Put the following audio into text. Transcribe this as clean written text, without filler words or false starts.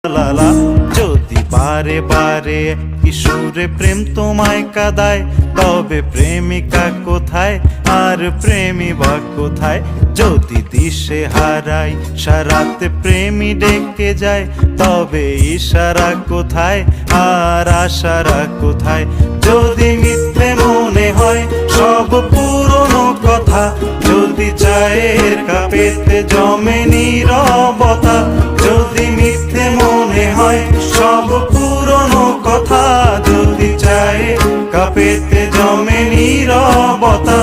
লালা যদি বারে বারে কিশোরে প্রেম তোমায় কাঁদায়, তবে প্রেমিকা কোথায় আর প্রেমী বা কোথায়? যদি দিশে হারাই সারাতে প্রেমী ডেকে যায়, তবে ইশারা কোথায় আর আশারা কোথায়? যদি মিথ্যে মনে হয় সব পুরনো কথা, যদি চায়ের কাপেতে জমে নীরবতা, যদি মিথ্যে মনে হয় সব পুরনো কথা, যদি চায়ের কাপেতে জমে নীরবতা,